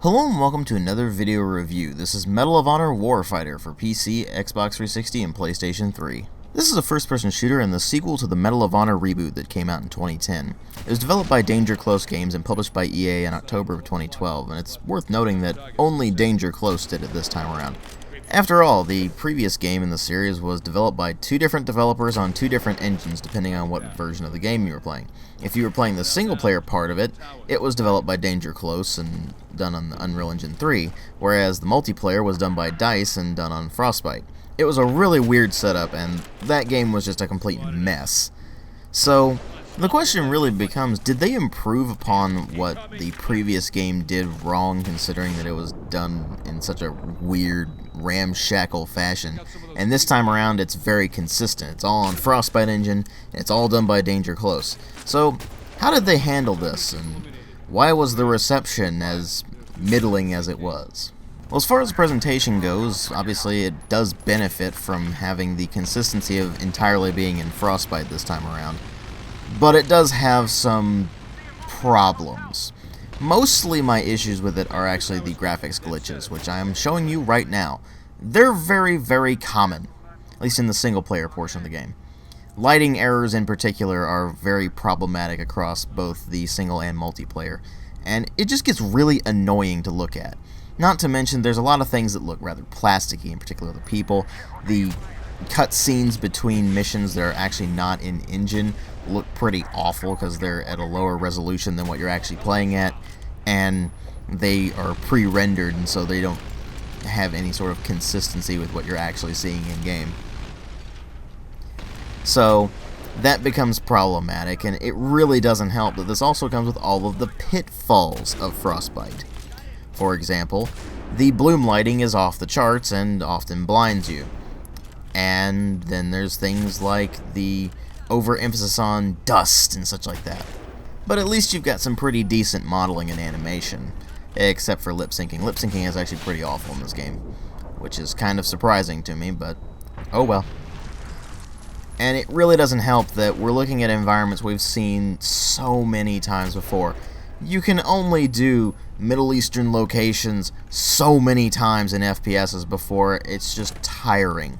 Hello and welcome to another video review. This is Medal of Honor Warfighter for PC, Xbox 360, and PlayStation 3. This is a first-person shooter and the sequel to the Medal of Honor reboot that came out in 2010. It was developed by Danger Close Games and published by EA in October of 2012, and it's worth noting that only Danger Close did it this time around. After all, the previous game in the series was developed by two different developers on two different engines depending on what version of the game you were playing. If you were playing the single-player part of it, it was developed by Danger Close and done on the Unreal Engine 3, whereas the multiplayer was done by DICE and done on Frostbite. It was a really weird setup, and that game was just a complete mess. So, the question really becomes, did they improve upon what the previous game did wrong, considering that it was done in such a weird, ramshackle fashion? And this time around, it's very consistent. It's all on Frostbite engine, and it's all done by Danger Close. So, how did they handle this, and why was the reception as middling as it was? Well, as far as the presentation goes, obviously it does benefit from having the consistency of entirely being in Frostbite this time around. But it does have some problems. Mostly my issues with it are actually the graphics glitches, which I am showing you right now. They're very, very common, at least in the single-player portion of the game. Lighting errors in particular are very problematic across both the single and multiplayer, and it just gets really annoying to look at. Not to mention, there's a lot of things that look rather plasticky, in particular the people. The cutscenes between missions that are actually not in engine look pretty awful because they're at a lower resolution than what you're actually playing at, and they are pre-rendered, and so they don't have any sort of consistency with what you're actually seeing in-game. So that becomes problematic, and it really doesn't help that this also comes with all of the pitfalls of Frostbite. For example, the bloom lighting is off the charts and often blinds you. And then there's things like the overemphasis on dust and such like that. But at least you've got some pretty decent modeling and animation, except for lip syncing. Lip syncing is actually pretty awful in this game, which is kind of surprising to me, but oh well. And it really doesn't help that we're looking at environments we've seen so many times before. You can only do Middle Eastern locations so many times in FPSs before it's just tiring.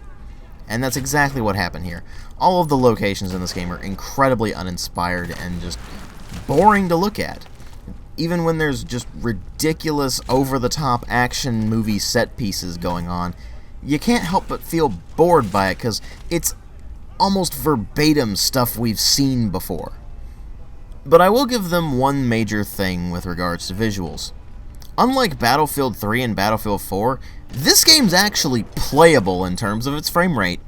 And that's exactly what happened here. All of the locations in this game are incredibly uninspired and just boring to look at. Even when there's just ridiculous, over-the-top action movie set pieces going on, you can't help but feel bored by it because it's almost verbatim stuff we've seen before. But I will give them one major thing with regards to visuals. Unlike Battlefield 3 and Battlefield 4, this game's actually playable in terms of its frame rate.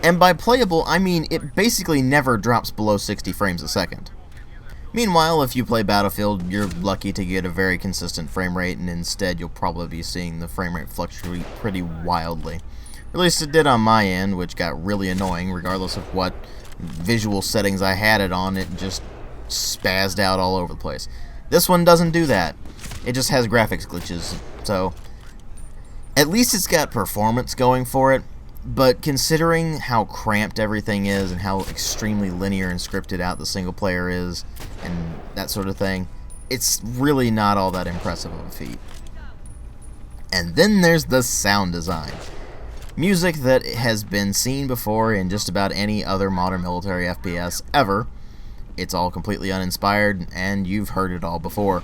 And by playable, I mean it basically never drops below 60 frames a second. Meanwhile, if you play Battlefield, you're lucky to get a very consistent frame rate, and instead you'll probably be seeing the frame rate fluctuate pretty wildly. Or at least it did on my end, which got really annoying regardless of what visual settings I had it on. It just spazzed out all over the place. This one doesn't do that. It just has graphics glitches, so at least it's got performance going for it, but considering how cramped everything is and how extremely linear and scripted out the single player is and that sort of thing, it's really not all that impressive of a feat. And then there's the sound design. Music that has been seen before in just about any other modern military FPS ever. It's all completely uninspired, and you've heard it all before.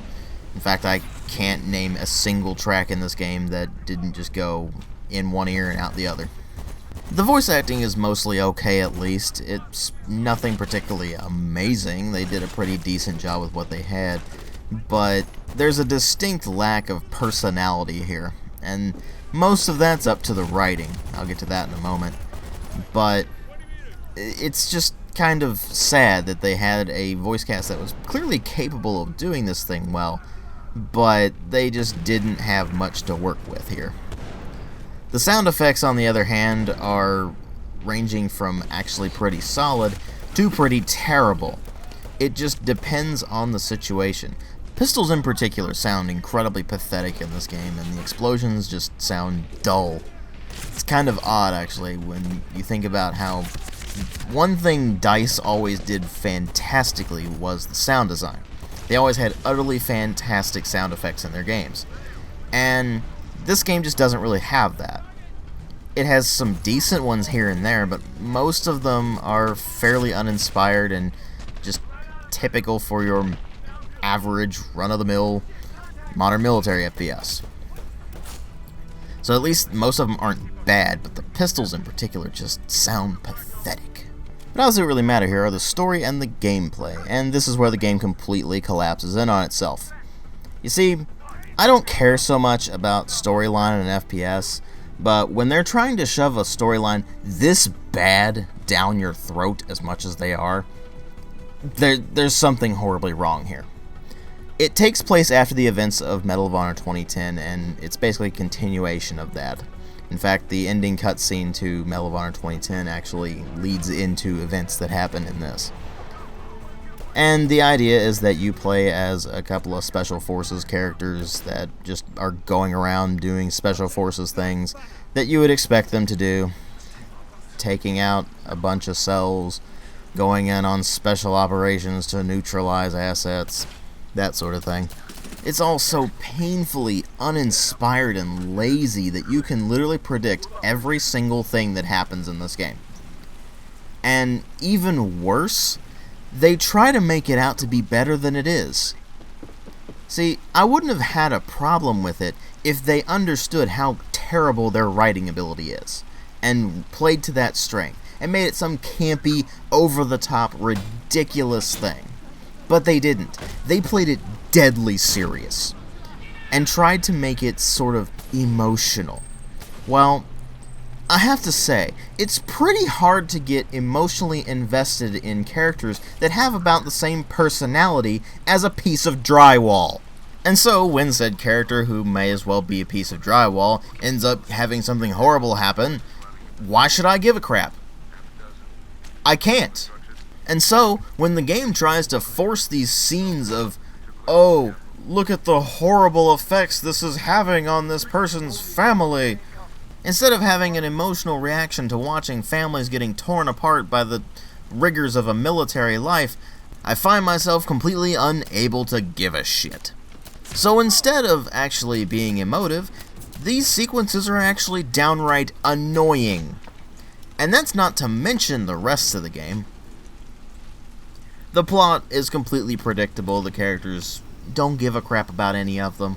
In fact, I can't name a single track in this game that didn't just go in one ear and out the other. The voice acting is mostly okay, at least. It's nothing particularly amazing. They did a pretty decent job with what they had. But there's a distinct lack of personality here, and most of that's up to the writing. I'll get to that in a moment. But it's just kind of sad that they had a voice cast that was clearly capable of doing this thing well, but they just didn't have much to work with here. The sound effects, on the other hand, are ranging from actually pretty solid to pretty terrible. It just depends on the situation. Pistols in particular sound incredibly pathetic in this game, and the explosions just sound dull. It's kind of odd, actually, when you think about how one thing DICE always did fantastically was the sound design. They always had utterly fantastic sound effects in their games. And this game just doesn't really have that. It has some decent ones here and there, but most of them are fairly uninspired and just typical for your average, run-of-the-mill modern military FPS. So at least most of them aren't bad, but the pistols in particular just sound pathetic. But how does it really matter here are the story and the gameplay, and this is where the game completely collapses in on itself. You see, I don't care so much about storyline and FPS, but when they're trying to shove a storyline this bad down your throat as much as they are, there's something horribly wrong here. It takes place after the events of Medal of Honor 2010, and it's basically a continuation of that. In fact, the ending cutscene to Medal of Honor 2010 actually leads into events that happen in this. And the idea is that you play as a couple of Special Forces characters that just are going around doing Special Forces things that you would expect them to do. Taking out a bunch of cells, going in on special operations to neutralize assets, that sort of thing. It's all so painfully uninspired and lazy that you can literally predict every single thing that happens in this game. And even worse, they try to make it out to be better than it is. See, I wouldn't have had a problem with it if they understood how terrible their writing ability is, and played to that strength, and made it some campy, over-the-top, ridiculous thing. But they didn't. They played it deadly serious, and tried to make it sort of emotional. Well, I have to say, it's pretty hard to get emotionally invested in characters that have about the same personality as a piece of drywall. And so, when said character, who may as well be a piece of drywall, ends up having something horrible happen, why should I give a crap? I can't. And so, when the game tries to force these scenes of, oh, look at the horrible effects this is having on this person's family, instead of having an emotional reaction to watching families getting torn apart by the rigors of a military life, I find myself completely unable to give a shit. So instead of actually being emotive, these sequences are actually downright annoying. And that's not to mention the rest of the game. The plot is completely predictable, the characters don't give a crap about any of them.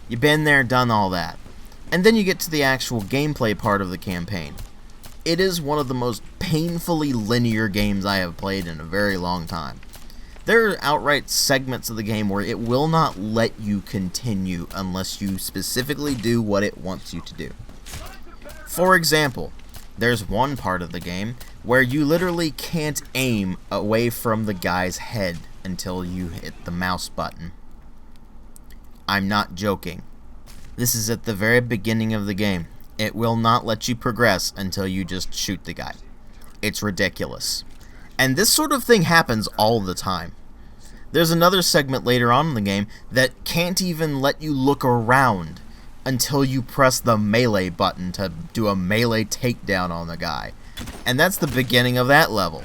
You've been there, done all that. And then you get to the actual gameplay part of the campaign. It is one of the most painfully linear games I have played in a very long time. There are outright segments of the game where it will not let you continue unless you specifically do what it wants you to do. For example, there's one part of the game where you literally can't aim away from the guy's head until you hit the mouse button. I'm not joking. This is at the very beginning of the game. It will not let you progress until you just shoot the guy. It's ridiculous. And this sort of thing happens all the time. There's another segment later on in the game that can't even let you look around until you press the melee button to do a melee takedown on the guy. And that's the beginning of that level.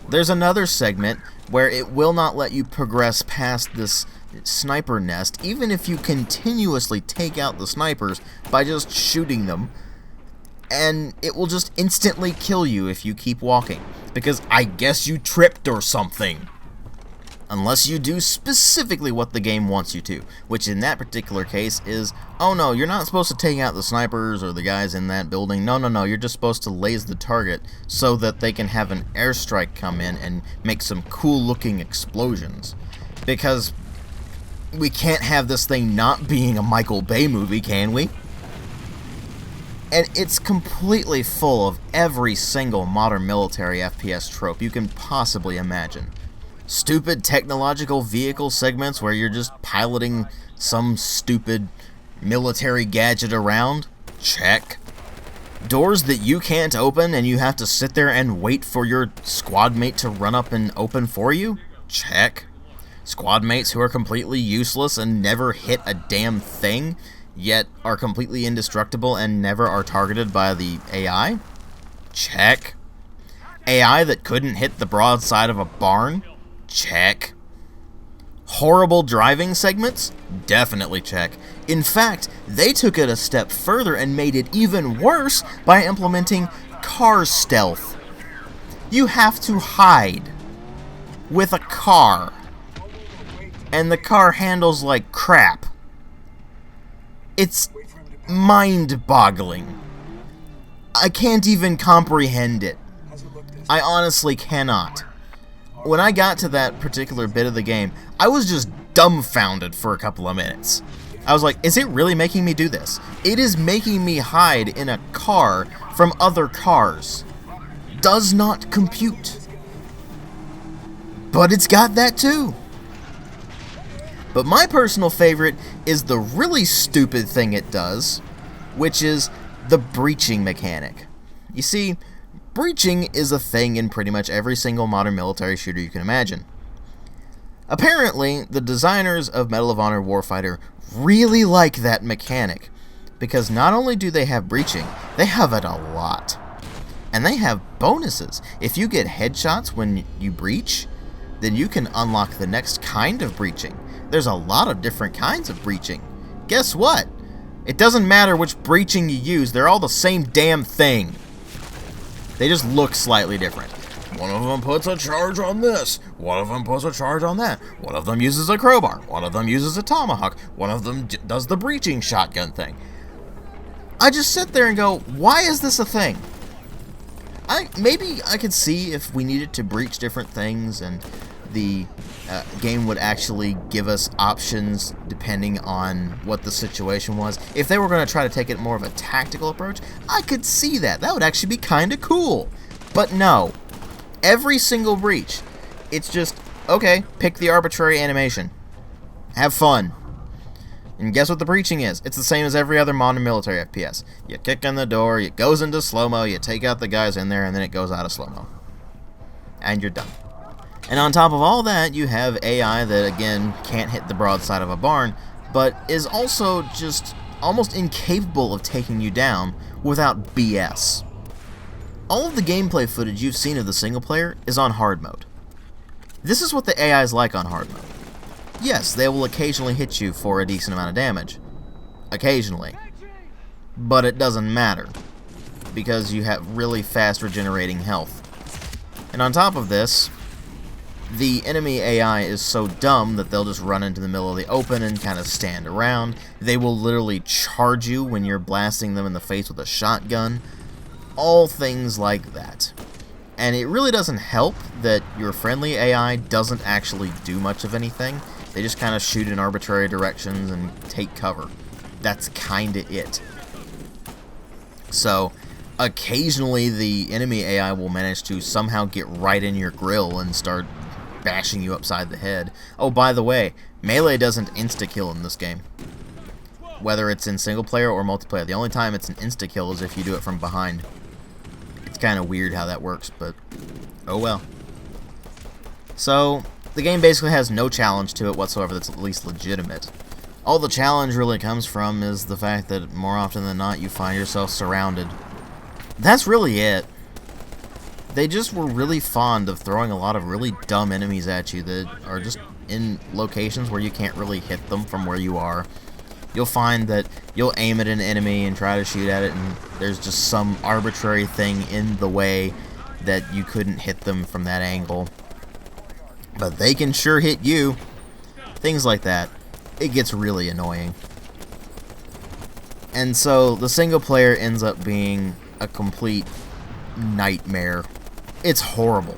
There's another segment where it will not let you progress past this sniper nest, even if you continuously take out the snipers by just shooting them, and it will just instantly kill you if you keep walking, because I guess you tripped or something. Unless you do specifically what the game wants you to, which in that particular case is, oh no, you're not supposed to take out the snipers or the guys in that building. No, you're just supposed to laze the target so that they can have an airstrike come in and make some cool looking explosions. Because we can't have this thing not being a Michael Bay movie, can we? And it's completely full of every single modern military FPS trope you can possibly imagine. Stupid technological vehicle segments where you're just piloting some stupid military gadget around? Check. Doors that you can't open and you have to sit there and wait for your squad mate to run up and open for you? Check. Squad mates who are completely useless and never hit a damn thing, yet are completely indestructible and never are targeted by the AI? Check. AI that couldn't hit the broadside of a barn? Check. Horrible driving segments? Definitely check. In fact, they took it a step further and made it even worse by implementing car stealth. You have to hide with a car, and the car handles like crap. It's mind-boggling. I can't even comprehend it. I honestly cannot. When I got to that particular bit of the game, I was just dumbfounded for a couple of minutes. I was like, is it really making me do this? It is making me hide in a car from other cars. Does not compute. But it's got that too. But my personal favorite is the really stupid thing it does, which is the breaching mechanic. You see, breaching is a thing in pretty much every single modern military shooter you can imagine. Apparently, the designers of Medal of Honor Warfighter really like that mechanic, because not only do they have breaching, they have it a lot. And they have bonuses. If you get headshots when you breach, then you can unlock the next kind of breaching. There's a lot of different kinds of breaching. Guess what? It doesn't matter which breaching you use, they're all the same damn thing. They just look slightly different. One of them puts a charge on this, one of them puts a charge on that, one of them uses a crowbar, one of them uses a tomahawk, one of them does the breaching shotgun thing. I just sit there and go, why is this a thing? Maybe I could see if we needed to breach different things and the game would actually give us options depending on what the situation was. If they were going to try to take it more of a tactical approach, I could see that. That would actually be kind of cool. But no. Every single breach, it's just, okay, pick the arbitrary animation. Have fun. And guess what the breaching is? It's the same as every other modern military FPS. You kick in the door, it goes into slow-mo, you take out the guys in there, and then it goes out of slow-mo. And you're done. And on top of all that, you have AI that, again, can't hit the broadside of a barn, but is also just almost incapable of taking you down without BS. All of the gameplay footage you've seen of the single player is on hard mode. This is what the AI is like on hard mode. Yes, they will occasionally hit you for a decent amount of damage. Occasionally. But it doesn't matter, because you have really fast regenerating health. And on top of this, the enemy AI is so dumb that they'll just run into the middle of the open and kind of stand around. They will literally charge you when you're blasting them in the face with a shotgun. All things like that. And it really doesn't help that your friendly AI doesn't actually do much of anything. They just kind of shoot in arbitrary directions and take cover. That's kinda it. So, occasionally the enemy AI will manage to somehow get right in your grill and start bashing you upside the head. Oh, by the way, melee doesn't insta-kill in this game. Whether it's in single player or multiplayer, the only time it's an insta-kill is if you do it from behind. It's kind of weird how that works, but oh well. So, the game basically has no challenge to it whatsoever that's at least legitimate. All the challenge really comes from is the fact that more often than not you find yourself surrounded. That's really it. They just were really fond of throwing a lot of really dumb enemies at you that are just in locations where you can't really hit them from where you are. You'll find that you'll aim at an enemy and try to shoot at it, and there's just some arbitrary thing in the way that you couldn't hit them from that angle. But they can sure hit you. Things like that. It gets really annoying. And so the single player ends up being a complete nightmare. It's horrible.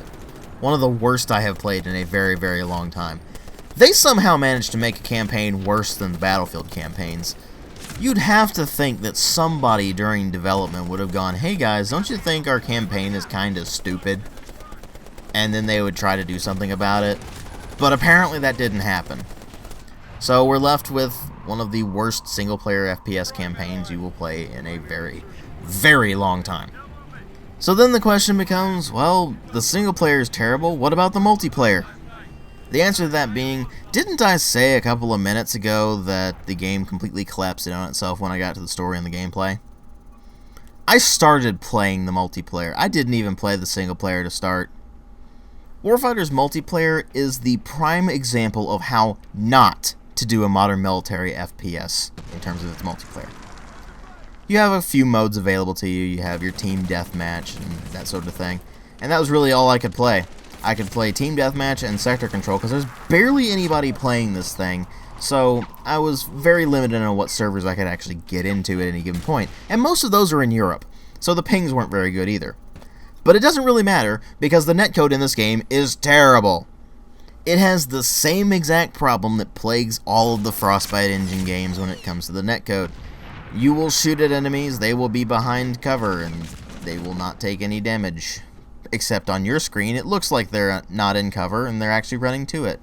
One of the worst I have played in a very, very long time. They somehow managed to make a campaign worse than the Battlefield campaigns. You'd have to think that somebody during development would have gone, hey guys, don't you think our campaign is kinda stupid? And then they would try to do something about it. But apparently that didn't happen. So we're left with one of the worst single-player FPS campaigns you will play in a very, very long time. So then the question becomes, well, the single player is terrible, what about the multiplayer? The answer to that being, didn't I say a couple of minutes ago that the game completely collapsed in on itself when I got to the story and the gameplay? I started playing the multiplayer. I didn't even play the single player to start. Warfighter's multiplayer is the prime example of how not to do a modern military FPS in terms of its multiplayer. You have a few modes available to you. You have your team deathmatch and that sort of thing. And that was really all I could play. I could play team deathmatch and sector control because there's barely anybody playing this thing. So I was very limited on what servers I could actually get into at any given point. And most of those are in Europe, so the pings weren't very good either. But it doesn't really matter because the netcode in this game is terrible. It has the same exact problem that plagues all of the Frostbite engine games when it comes to the netcode. You will shoot at enemies, they will be behind cover, and they will not take any damage. Except on your screen, it looks like they're not in cover and they're actually running to it.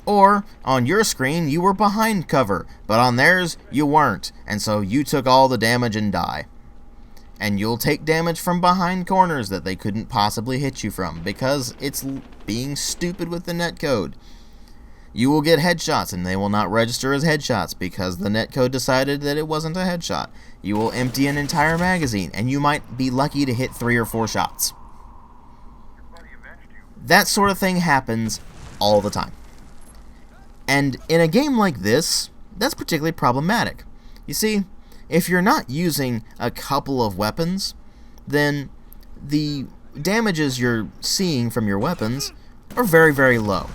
Or, on your screen, you were behind cover, but on theirs, you weren't, and so you took all the damage and die. And you'll take damage from behind corners that they couldn't possibly hit you from, because it's being stupid with the netcode. You will get headshots, and they will not register as headshots, because the netcode decided that it wasn't a headshot. You will empty an entire magazine, and you might be lucky to hit 3 or 4 shots. That sort of thing happens all the time. And in a game like this, that's particularly problematic. You see, if you're not using a couple of weapons, then the damages you're seeing from your weapons are very, very low.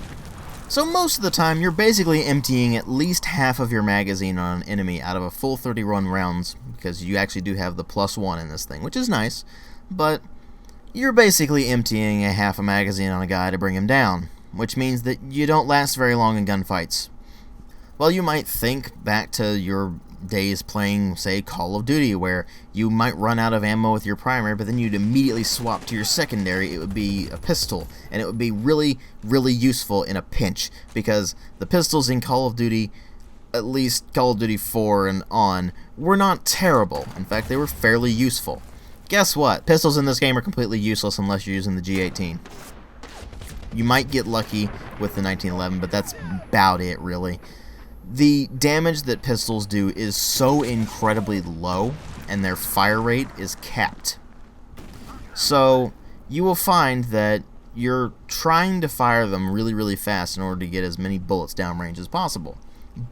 So most of the time, you're basically emptying at least half of your magazine on an enemy out of a full 31 rounds, because you actually do have the +1 in this thing, which is nice, but you're basically emptying a half a magazine on a guy to bring him down, which means that you don't last very long in gunfights. Well, you might think back to your days playing, say, Call of Duty, where you might run out of ammo with your primary, but then you'd immediately swap to your secondary. It would be a pistol, and it would be really, really useful in a pinch, because the pistols in Call of Duty, at least Call of Duty 4 and on, were not terrible. In fact, they were fairly useful. Guess what? Pistols in this game are completely useless unless you're using the G18. You might get lucky with the 1911, but that's about it, really. The damage that pistols do is so incredibly low, and their fire rate is capped. So, you will find that you're trying to fire them really, really fast in order to get as many bullets downrange as possible.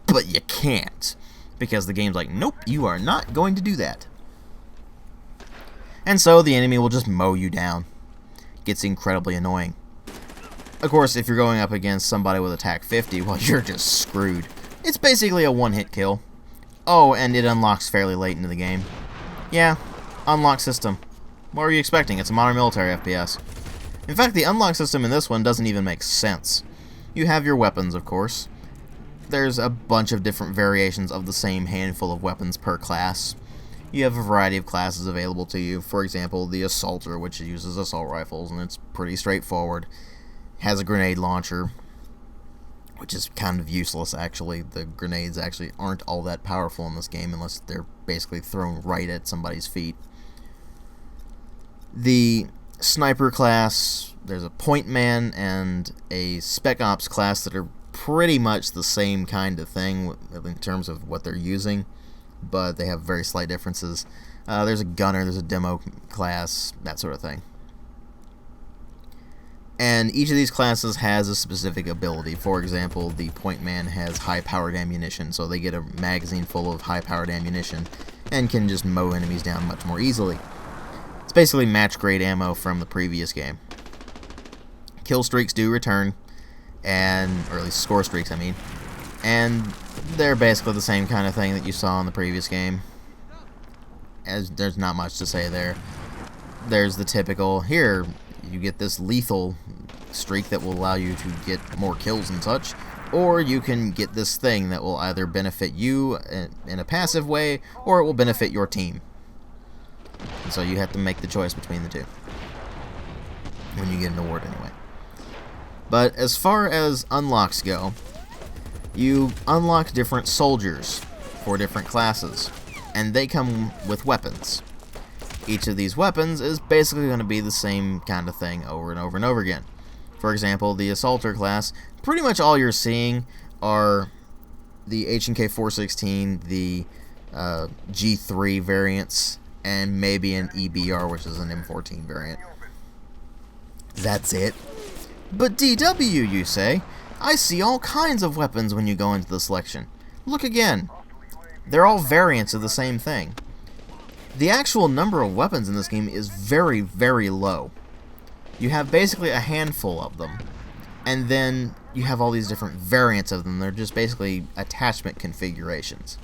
But you can't, because the game's like, nope, you are not going to do that. And so the enemy will just mow you down. Gets incredibly annoying. Of course, if you're going up against somebody with attack 50, well, you're just screwed. It's basically a one-hit kill. Oh, and it unlocks fairly late into the game. Yeah, unlock system. What were you expecting? It's a modern military FPS. In fact, the unlock system in this one doesn't even make sense. You have your weapons, of course. There's a bunch of different variations of the same handful of weapons per class. You have a variety of classes available to you. For example, the Assaulter, which uses assault rifles, and it's pretty straightforward. Has a grenade launcher, which is kind of useless, actually. The grenades actually aren't all that powerful in this game unless they're basically thrown right at somebody's feet. The Sniper class, there's a Point Man and a Spec Ops class that are pretty much the same kind of thing in terms of what they're using, but they have very slight differences. There's a Gunner, there's a Demo class, that sort of thing. And each of these classes has a specific ability. For example, the Point Man has high-powered ammunition, so they get a magazine full of high-powered ammunition and can just mow enemies down much more easily. It's basically match-grade ammo from the previous game. Kill streaks do return, or at least score streaks, I mean. And they're basically the same kind of thing that you saw in the previous game. As there's not much to say there. There's the typical, here, you get this lethal streak that will allow you to get more kills and such, or you can get this thing that will either benefit you in a passive way, or it will benefit your team. And so you have to make the choice between the two when you get an award anyway. But as far as unlocks go, you unlock different soldiers for different classes, and they come with weapons. Each of these weapons is basically going to be the same kind of thing over and over and over again. For example, the Assaulter class, pretty much all you're seeing are the H&K 416, the G3 variants, and maybe an EBR, which is an M14 variant. That's it. But DW, you say? I see all kinds of weapons when you go into the selection. Look again. They're all variants of the same thing. The actual number of weapons in this game is very, very low. You have basically a handful of them. And then you have all these different variants of them. They're just basically attachment configurations.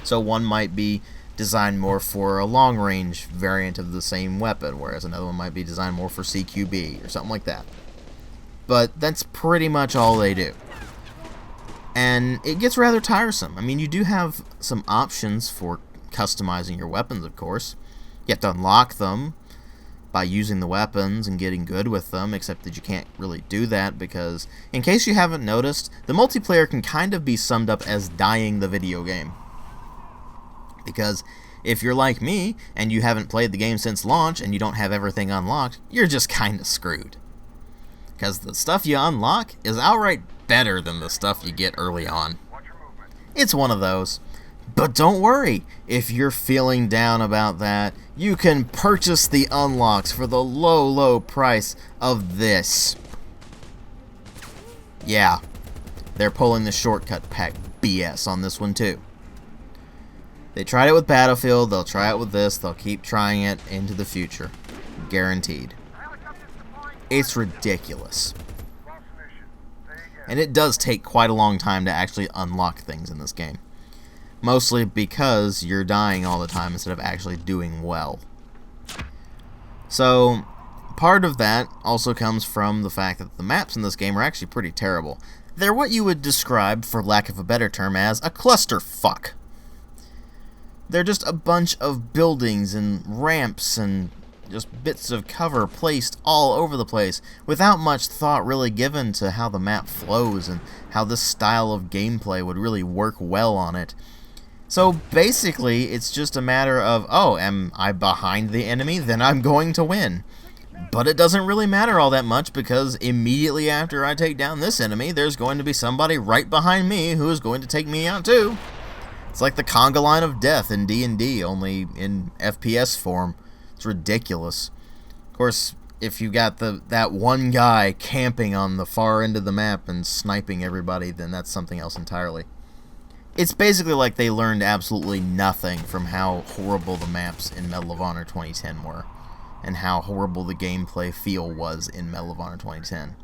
So one might be designed more for a long-range variant of the same weapon, whereas another one might be designed more for CQB or something like that. But that's pretty much all they do. And it gets rather tiresome. I mean, you do have some options for customizing your weapons, of course. You have to unlock them by using the weapons and getting good with them, except that you can't really do that because, in case you haven't noticed, the multiplayer can kind of be summed up as dying the video game. Because if you're like me, and you haven't played the game since launch, and you don't have everything unlocked, you're just kind of screwed. Because the stuff you unlock is outright better than the stuff you get early on. It's one of those. But don't worry, if you're feeling down about that, you can purchase the unlocks for the low, low price of this. Yeah, they're pulling the shortcut pack BS on this one too. They tried it with Battlefield, they'll try it with this, they'll keep trying it into the future. Guaranteed. It's ridiculous. And it does take quite a long time to actually unlock things in this game. Mostly because you're dying all the time instead of actually doing well. So, part of that also comes from the fact that the maps in this game are actually pretty terrible. They're what you would describe, for lack of a better term, as a clusterfuck. They're just a bunch of buildings and ramps and just bits of cover placed all over the place without much thought really given to how the map flows and how this style of gameplay would really work well on it. So basically, it's just a matter of, oh, am I behind the enemy? Then I'm going to win. But it doesn't really matter all that much because immediately after I take down this enemy, there's going to be somebody right behind me who is going to take me out too. It's like the conga line of death in D&D, only in FPS form. It's ridiculous. Of course, if you got that one guy camping on the far end of the map and sniping everybody, then that's something else entirely. It's basically like they learned absolutely nothing from how horrible the maps in Medal of Honor 2010 were, and how horrible the gameplay feel was in Medal of Honor 2010.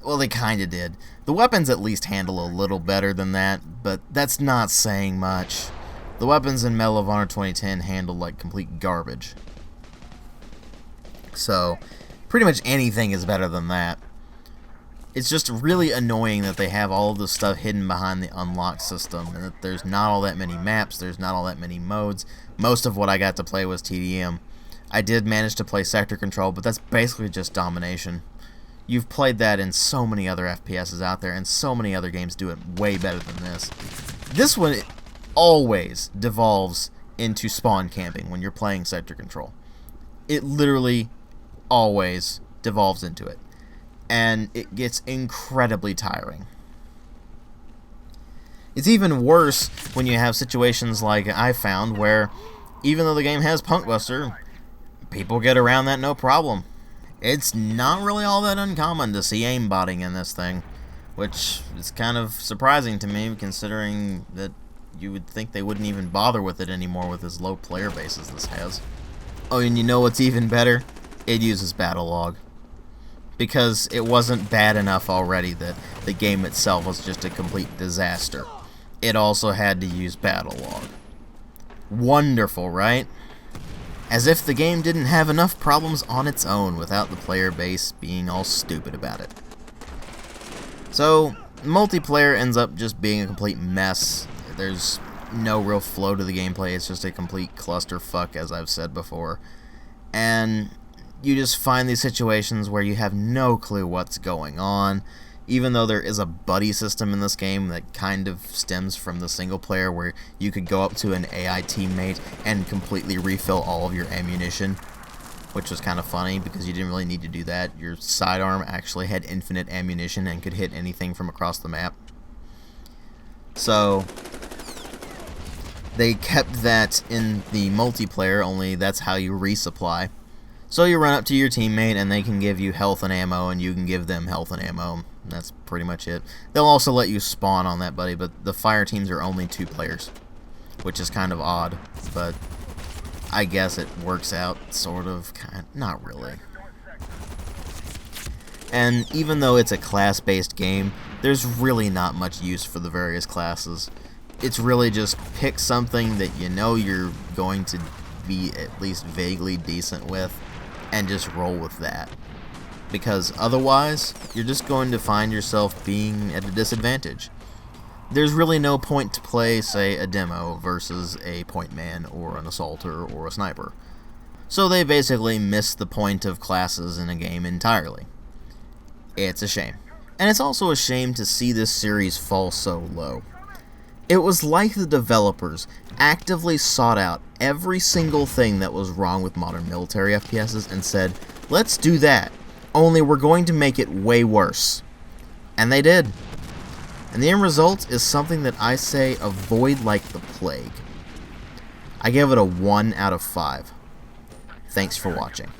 Well, they kinda did. The weapons at least handle a little better than that, but that's not saying much. The weapons in Medal of Honor 2010 handle like complete garbage. So, pretty much anything is better than that. It's just really annoying that they have all of this stuff hidden behind the unlock system, and that there's not all that many maps, there's not all that many modes. Most of what I got to play was TDM. I did manage to play Sector Control, but that's basically just domination. You've played that in so many other FPSs out there, and so many other games do it way better than this. This one always devolves into spawn camping when you're playing Sector Control. It literally always devolves into it. And it gets incredibly tiring. It's even worse when you have situations like I found where, even though the game has Punkbuster, people get around that no problem. It's not really all that uncommon to see aimbotting in this thing, which is kind of surprising to me, considering that you would think they wouldn't even bother with it anymore with as low player base as this has. Oh, and you know what's even better? It uses battle log. Because it wasn't bad enough already that the game itself was just a complete disaster. It also had to use battle log. Wonderful, right? As if the game didn't have enough problems on its own without the player base being all stupid about it. So, multiplayer ends up just being a complete mess. There's no real flow to the gameplay, it's just a complete clusterfuck, as I've said before. And you just find these situations where you have no clue what's going on, even though there is a buddy system in this game that kind of stems from the single player where you could go up to an AI teammate and completely refill all of your ammunition, which was kind of funny because you didn't really need to do that. Your sidearm actually had infinite ammunition and could hit anything from across the map. So they kept that in the multiplayer, only that's how you resupply. So you run up to your teammate and they can give you health and ammo, and you can give them health and ammo. That's pretty much it. They'll also let you spawn on that buddy, but the fire teams are only 2 players, which is kind of odd, but I guess it works out, sort of, not really. And even though it's a class-based game, there's really not much use for the various classes. It's really just pick something that you know you're going to be at least vaguely decent with, and just roll with that. Because otherwise, you're just going to find yourself being at a disadvantage. There's really no point to play, say, a demo versus a point man or an assaulter or a sniper. So they basically missed the point of classes in a game entirely. It's a shame. And it's also a shame to see this series fall so low. It was like the developers actively sought out every single thing that was wrong with modern military FPSs and said, let's do that, only we're going to make it way worse. And they did. And the end result is something that I say avoid like the plague. I give it a 1 out of 5. Thanks for watching.